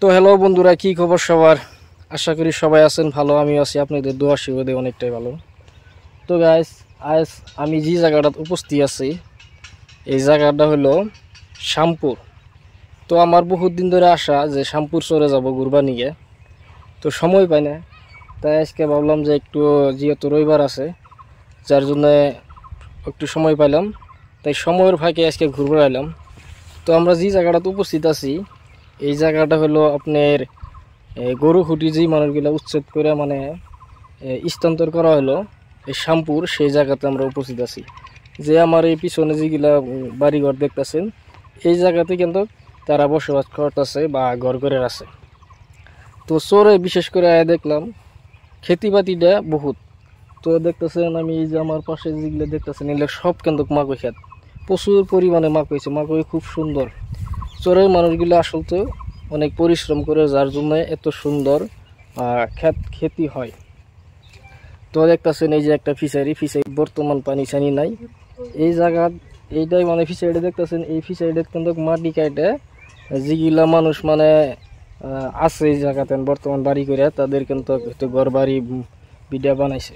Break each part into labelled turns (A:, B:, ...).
A: তো হ্যালো বন্ধুরা, কি খবর সবার? আশা করি সবাই আছেন ভালো। আমি আছি আপনাদের দোয়া আশীর্বাদে অনেকটাই ভালো। তো গাইস, আজ আমি যে জায়গাটাতে উপস্থিত আছি এই জায়গাটা হলো শ্যামপুর। তো আমার বহুত দিন ধরে আসা যে শ্যামপুর চরে যাব ঘুরবা নিয়ে, তো সময় পাই না। তাই আজকে ভাবলাম যে একটু, যেহেতু রবিবার আছে যার জন্য একটু সময় পাইলাম, তাই সময়ের ফাঁকে আজকে ঘুরবে এলাম। তো আমরা যে জায়গাটাতে উপস্থিত আছি এই জায়গাটা হলো আপনার গরু খুঁটি যেই মানুষগুলো উচ্ছেদ করে স্থানান্তর করা হলো এই শ্যামপুর, সেই জায়গাতে আমরা উপস্থিত আছি। যে আমার এই পিছনে যেগুলা বাড়িঘর দেখতেছেন এই জায়গাতে কিন্তু তারা বসবাস করতেছে বা ঘর করে আছে। তো চরে বিশেষ করে দেখলাম খেতিবাতিটা বহুত। তো দেখতেছেন আমি এই যে আমার পাশে যেগুলো দেখতেছেন এগুলো সব কিন্তু মাকই খেত, প্রচুর পরিমাণে মাকই হয়েছে, মাকই খুব সুন্দর। চরের মানুষগুলো আসলে অনেক পরিশ্রম করে যার জন্য এত সুন্দর খেতি হয়। তো দেখতেছেন এই যে একটা ফিশারি বর্তমান পানি ছানি নাই এই জায়গা, এইটাই ফিশারিটা দেখতেছেন। এই ফিশারিটা কিন্তু মাটি কাটে যেগুলা মানুষ আছে এই জায়গাতে বর্তমান বাড়ি করে তাদের কিন্তু ঘর বাড়ি বিডা বানাইছে।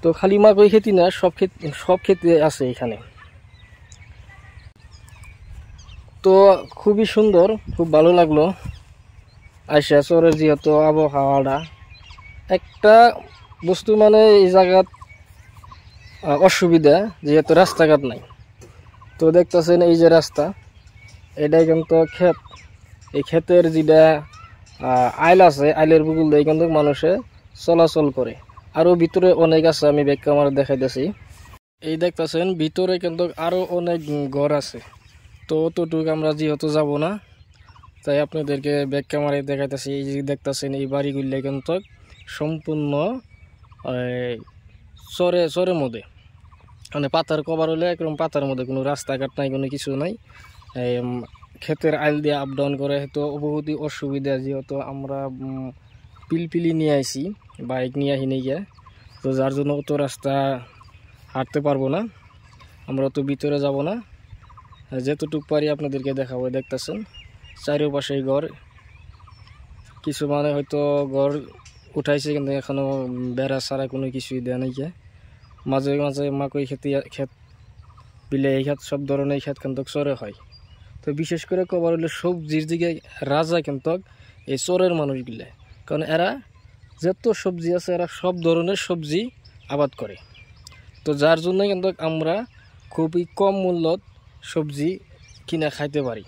A: তো খালি মাকই খেতি না, সব ক্ষেত্রে আছে এখানে। তো খুবই সুন্দর, খুব ভালো লাগলো আইসা চরের যেহেতু আবহাওয়াটা। একটা বস্তু এই জায়গাত অসুবিধা, যেহেতু রাস্তাঘাট নাই। তো দেখতেছেন এই যে রাস্তা, এটাই কিন্তু ক্ষেত। এই ক্ষেতের যেটা আইল আছে, আইলের বুকুল দিয়ে কিন্তু মানুষে চলাচল করে। আরও ভিতরে অনেক আছে, আমি ব্যাক ক্যামেরা দেখাইতেছি। এই দেখতেছেন ভিতরে কিন্তু আরও অনেক ঘর আছে। তো অতটুকু আমরা যেহেতু যাব না, তাই আপনাদেরকে ব্যাক ক্যামেরায় দেখাইতেছি। এই যে দেখতেছেন এই বাড়িগুলো কিন্তু সম্পূর্ণ চরের মধ্যে, পাতার কভার হলে একরকম পাতার মধ্যে, কোনো রাস্তাঘাট নাই, কোনো কিছু নাই। ক্ষেতের আইল দিয়ে আপ ডাউন করে, তো বহুতই অসুবিধা। যেহেতু আমরা পিলপিলি নিয়ে আইছি, বাইক নিয়ে আহি নিয়ে গিয়ে, তো যার জন্য অত রাস্তা হাঁটতে পারবো না, আমরা তো ভিতরে যাব না। যেতটুক পারি আপনাদেরকে দেখাবো। দেখতেছেন চারিপাশে ঘর, কিছু হয়তো ঘর উঠাইছে কিন্তু এখনো বেড়া ছাড়া কোনো কিছুই দেয় নাই। মাঝে মাঝে মাকই ক্ষেত বিলে এই ক্ষেত, সব ধরনের ক্ষেত কিন্তু চরে হয়। তো বিশেষ করে কবার হলে সবজির দিকে রাজা কিন্তু এই চরের মানুষগুলো, কারণ এরা যত সবজি আছে এরা সব ধরনের সবজি আবাদ করে। তো যার জন্য কিন্তু আমরা খুবই কম মূল্যত সবজি কিনে খাইতে পারি।